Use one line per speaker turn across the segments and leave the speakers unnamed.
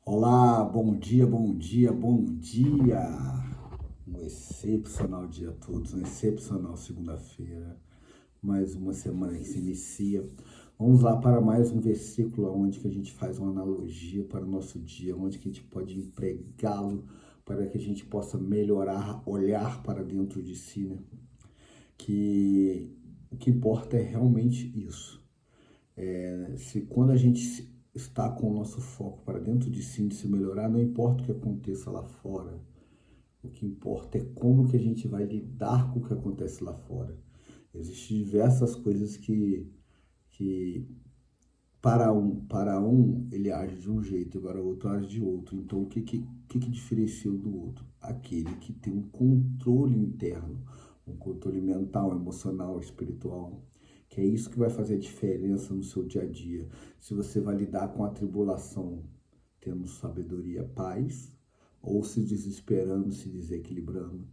Olá, bom dia, bom dia, bom dia. Um excepcional dia a todos, uma excepcional segunda-feira. Mais uma semana que se inicia. Vamos lá para mais um versículo onde que a gente faz uma analogia para o nosso dia, onde que a gente pode empregá-lo para que a gente possa melhorar, olhar para dentro de si, né? Que o que importa é realmente isso. Se quando a gente está com o nosso foco para dentro de si, de se melhorar, não importa o que aconteça lá fora. O que importa é como que a gente vai lidar com o que acontece lá fora. Existem diversas coisas que para um ele age de um jeito, agora o outro age de outro. Então o que diferencia um do outro? Aquele que tem um controle interno, um controle mental, emocional, espiritual, que é isso que vai fazer a diferença no seu dia a dia. Se você vai lidar com a tribulação tendo sabedoria, paz, ou se desesperando, se desequilibrando.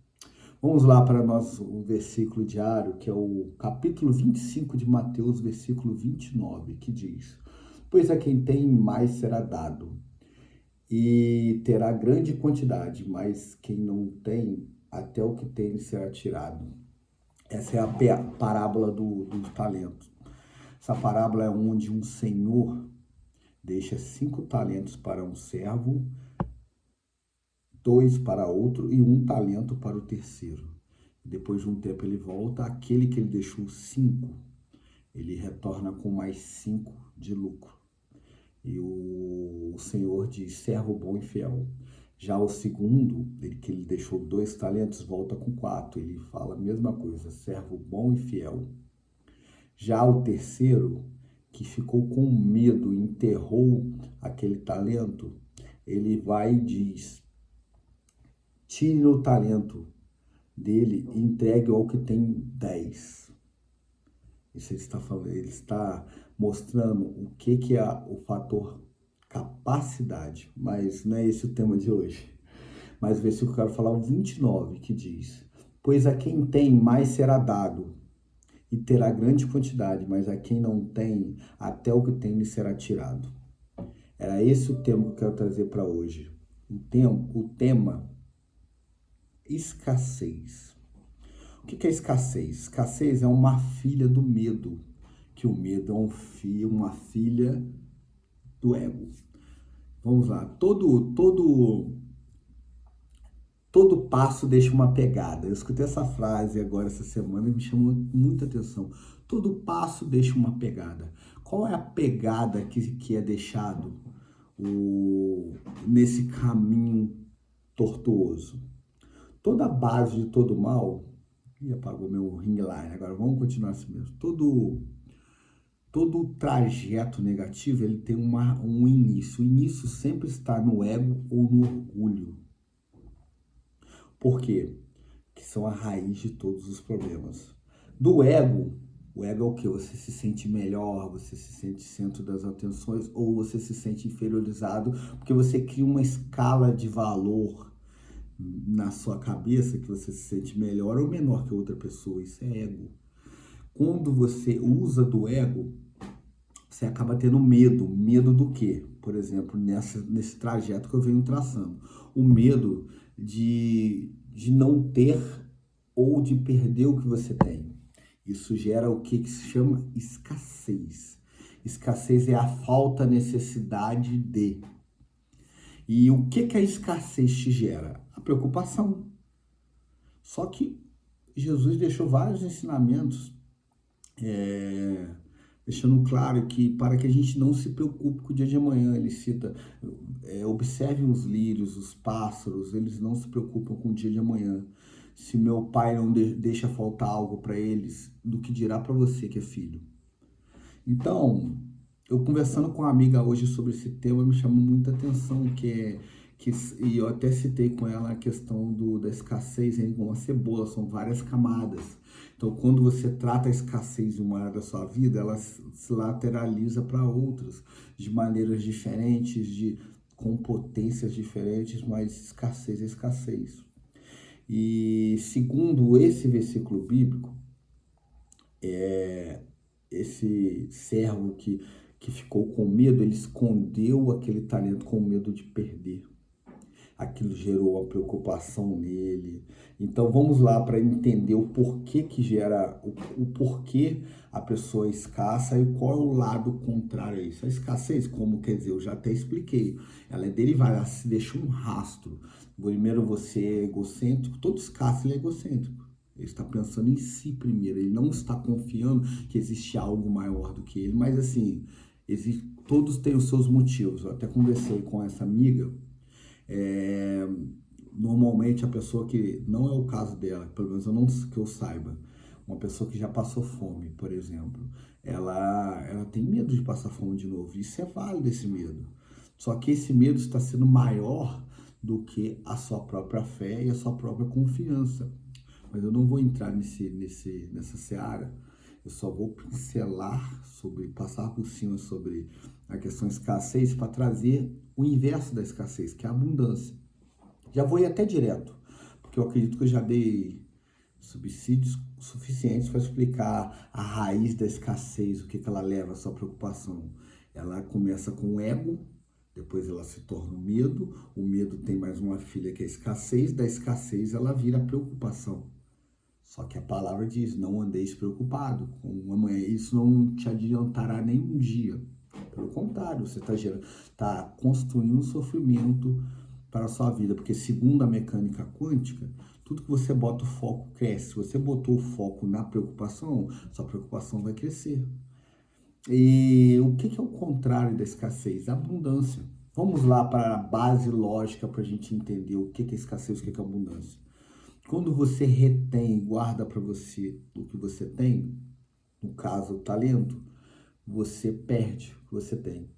Vamos lá para nós o versículo diário, que é o capítulo 25 de Mateus, versículo 29, que diz: Pois a quem tem mais será dado, e terá grande quantidade, mas quem não tem, até o que tem será tirado. Essa é a parábola dos talentos. Essa parábola é onde um senhor deixa 5 talentos para um servo, 2 para outro e 1 talento para o terceiro. Depois de um tempo ele volta, aquele que ele deixou 5, ele retorna com mais 5 de lucro. E o Senhor diz, servo bom e fiel. Já o segundo, que ele deixou 2 talentos, volta com 4. Ele fala a mesma coisa, servo bom e fiel. Já o terceiro, que ficou com medo, enterrou aquele talento, ele vai e diz, tire o talento dele e entregue ao que tem 10. Isso ele está falando, ele está mostrando o que é o fator capacidade, mas não é esse o tema de hoje. Mas o versículo que eu quero falar é o 29, que diz: Pois a quem tem mais será dado, e terá grande quantidade, mas a quem não tem, até o que tem lhe será tirado. Era esse o tema que eu quero trazer para hoje. O tema escassez. O que é escassez? Escassez é uma filha do medo, que o medo é uma filha do ego. Vamos lá, todo passo deixa uma pegada. Eu escutei essa frase agora essa semana e me chamou muita atenção. Todo passo deixa uma pegada. Qual é a pegada que é deixado nesse caminho tortuoso? Toda a base de todo mal. Ih, apagou meu ring line. Agora vamos continuar assim mesmo. Todo trajeto negativo ele tem um início. O início sempre está no ego ou no orgulho. Por quê? Que são a raiz de todos os problemas. Do ego, o ego é o que? Você se sente melhor, você se sente centro das atenções ou você se sente inferiorizado porque você cria uma escala de valor na sua cabeça que você se sente melhor ou menor que outra pessoa. Isso é ego. Quando você usa do ego, você acaba tendo medo. Medo do quê? Por exemplo, nesse trajeto que eu venho traçando. O medo de não ter ou de perder o que você tem. Isso gera o que se chama escassez. Escassez é a falta, necessidade de. E o que a escassez te gera? A preocupação. Só que Jesus deixou vários ensinamentos deixando claro que para que a gente não se preocupe com o dia de amanhã, ele cita, observem os lírios, os pássaros, eles não se preocupam com o dia de amanhã. Se meu pai não deixa faltar algo para eles, do que dirá para você que é filho? Então, eu conversando com uma amiga hoje sobre esse tema me chamou muita atenção, e eu até citei com ela a questão da escassez em uma cebola, são várias camadas. Então, quando você trata a escassez de uma área da sua vida, ela se lateraliza para outras, de maneiras diferentes, com potências diferentes, mas escassez é escassez. E segundo esse versículo bíblico, esse servo que que ficou com medo, ele escondeu aquele talento com medo de perder. Aquilo gerou uma preocupação nele. Então vamos lá para entender o porquê que gera, o porquê a pessoa é escassa e qual é o lado contrário a isso. A escassez, como quer dizer, eu já até expliquei, ela é derivada, ela se deixa um rastro. Primeiro você é egocêntrico, todo escasso ele é egocêntrico. Ele está pensando em si primeiro, ele não está confiando que existe algo maior do que ele, mas assim, todos têm os seus motivos. Eu até conversei com essa amiga. Normalmente a pessoa que, não é o caso dela, pelo menos eu não, que eu saiba, uma pessoa que já passou fome, por exemplo, ela tem medo de passar fome de novo. Isso é válido, esse medo. Só que esse medo está sendo maior do que a sua própria fé e a sua própria confiança. Mas eu não vou entrar nessa seara. Eu só vou pincelar passar por cima sobre a questão escassez para trazer o inverso da escassez, que é a abundância. Já vou ir até direto, porque eu acredito que eu já dei subsídios suficientes para explicar a raiz da escassez, o que ela leva à sua preocupação. Ela começa com o ego, depois ela se torna o medo tem mais uma filha que é a escassez, da escassez ela vira a preocupação. Só que a palavra diz, não andeis preocupado com amanhã, isso não te adiantará nem um dia. Pelo contrário, você está construindo um sofrimento para a sua vida, porque segundo a mecânica quântica, tudo que você bota o foco cresce. Se você botou o foco na preocupação, sua preocupação vai crescer. E o que é o contrário da escassez? A abundância. Vamos lá para a base lógica para a gente entender o que é escassez e o que é abundância. Quando você retém e guarda para você o que você tem, no caso o talento, você perde o que você tem.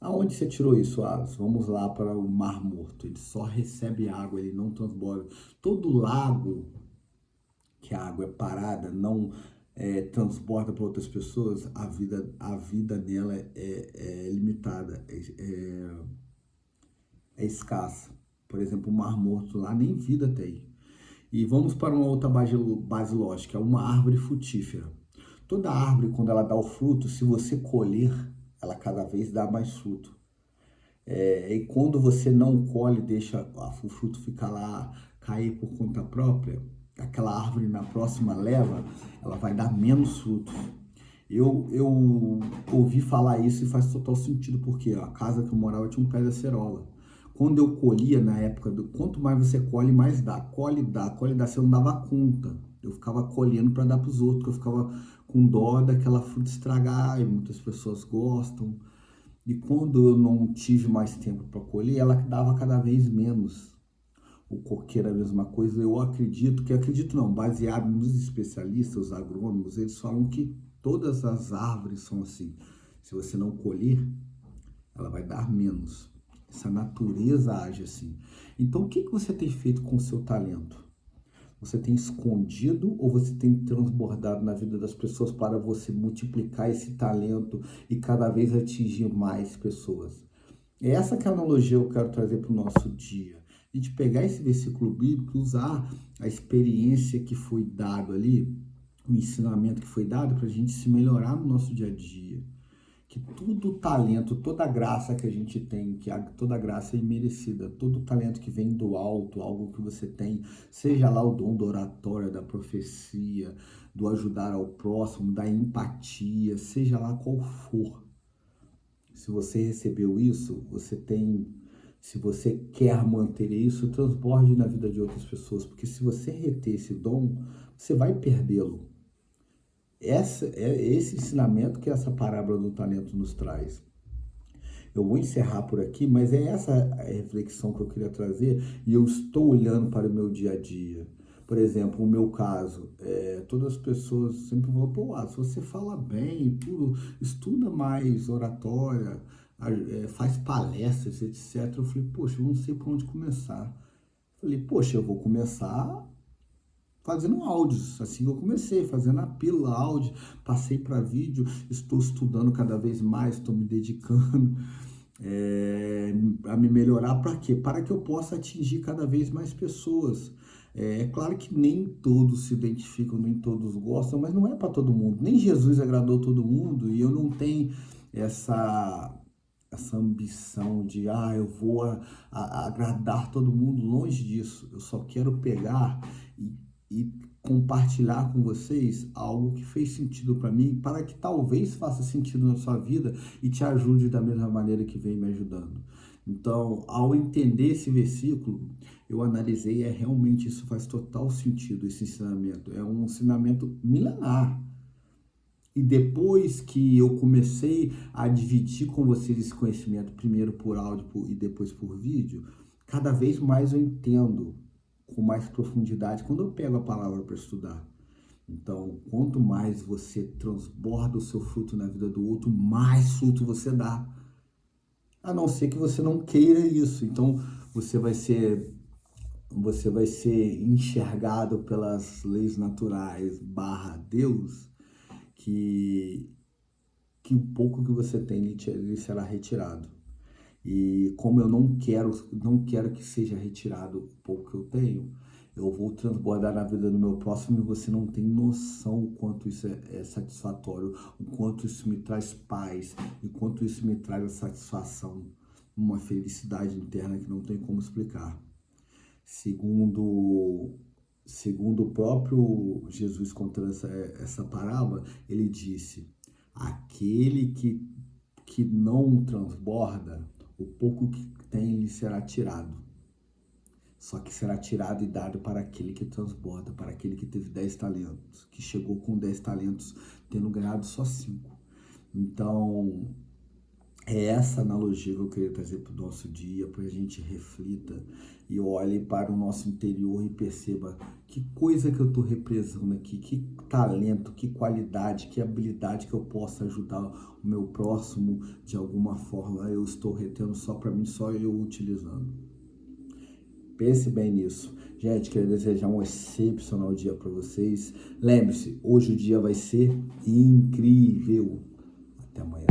Aonde você tirou isso, Alas? Vamos lá para o Mar Morto. Ele só recebe água, ele não transborda. Todo lago que a água é parada, não transborda para outras pessoas, a vida nela é limitada, é escassa. Por exemplo, o Mar Morto lá nem vida tem. E vamos para uma outra base lógica, uma árvore frutífera. Toda árvore, quando ela dá o fruto, se você colher, ela cada vez dá mais fruto. E quando você não colhe, deixa o fruto ficar lá, cair por conta própria, aquela árvore na próxima leva, ela vai dar menos frutos. Eu ouvi falar isso e faz total sentido, porque a casa que eu morava tinha um pé de acerola. Quando eu colhia na época, quanto mais você colhe, mais dá. Colhe, dá, você não dava conta. Eu ficava colhendo para dar para os outros, eu ficava com dó daquela fruta estragar, e muitas pessoas gostam. E quando eu não tive mais tempo para colher, ela dava cada vez menos. O coqueiro é a mesma coisa. Eu acredito não, baseado nos especialistas, os agrônomos, eles falam que todas as árvores são assim. Se você não colher, ela vai dar menos. Essa natureza age assim. Então, o que você tem feito com o seu talento? Você tem escondido ou você tem transbordado na vida das pessoas para você multiplicar esse talento e cada vez atingir mais pessoas? É essa que é a analogia que eu quero trazer para o nosso dia. A gente pegar esse versículo bíblico, usar a experiência que foi dado ali, o ensinamento que foi dado para a gente se melhorar no nosso dia a dia. Que todo talento, toda graça que a gente tem, toda graça é imerecida, todo talento que vem do alto, algo que você tem, seja lá o dom da oratória, da profecia, do ajudar ao próximo, da empatia, seja lá qual for. Se você recebeu isso, se você quer manter isso, transborde na vida de outras pessoas, porque se você reter esse dom, você vai perdê-lo. Esse ensinamento que essa parábola do talento nos traz. Eu vou encerrar por aqui, mas é essa a reflexão que eu queria trazer e eu estou olhando para o meu dia a dia. Por exemplo, o meu caso, todas as pessoas sempre falam, pô, se você fala bem, tudo, estuda mais oratória, faz palestras, etc. Eu falei, poxa, eu não sei por onde começar. Eu falei, poxa, eu vou começar fazendo áudios, assim eu comecei, fazendo a pílula áudio, passei para vídeo, estou estudando cada vez mais, estou me dedicando a me melhorar, para quê? Para que eu possa atingir cada vez mais pessoas. É claro que nem todos se identificam, nem todos gostam, mas não é para todo mundo, nem Jesus agradou todo mundo, e eu não tenho essa ambição de, eu vou agradar todo mundo, longe disso. Eu só quero pegar e compartilhar com vocês algo que fez sentido para mim, para que talvez faça sentido na sua vida e te ajude da mesma maneira que vem me ajudando. Então, ao entender esse versículo, eu analisei, realmente isso faz total sentido, esse ensinamento. É um ensinamento milenar. E depois que eu comecei a dividir com vocês esse conhecimento, primeiro por áudio e depois por vídeo, cada vez mais eu entendo com mais profundidade quando eu pego a palavra para estudar. Então, quanto mais você transborda o seu fruto na vida do outro, mais fruto você dá. A não ser que você não queira isso. Então, você vai ser enxergado pelas leis naturais / Deus, que o pouco que você tem lhe será retirado. E como eu não quero que seja retirado o pouco que eu tenho, eu vou transbordar na vida do meu próximo, e você não tem noção o quanto isso é satisfatório, o quanto isso me traz paz, e o quanto isso me traz a satisfação, uma felicidade interna que não tem como explicar. Segundo o próprio Jesus contando essa parábola, ele disse: aquele que não transborda, o pouco que tem lhe será tirado. Só que será tirado e dado para aquele que transborda, para aquele que teve 10 talentos, que chegou com 10 talentos, tendo ganhado só 5. Então, é essa analogia que eu queria trazer para o nosso dia, para a gente reflita e olhe para o nosso interior e perceba que coisa que eu estou represando aqui, que talento, que qualidade, que habilidade que eu possa ajudar o meu próximo de alguma forma. Eu estou retendo só para mim, só eu utilizando. Pense bem nisso. Gente, quero desejar um excepcional dia para vocês. Lembre-se, hoje o dia vai ser incrível. Até amanhã.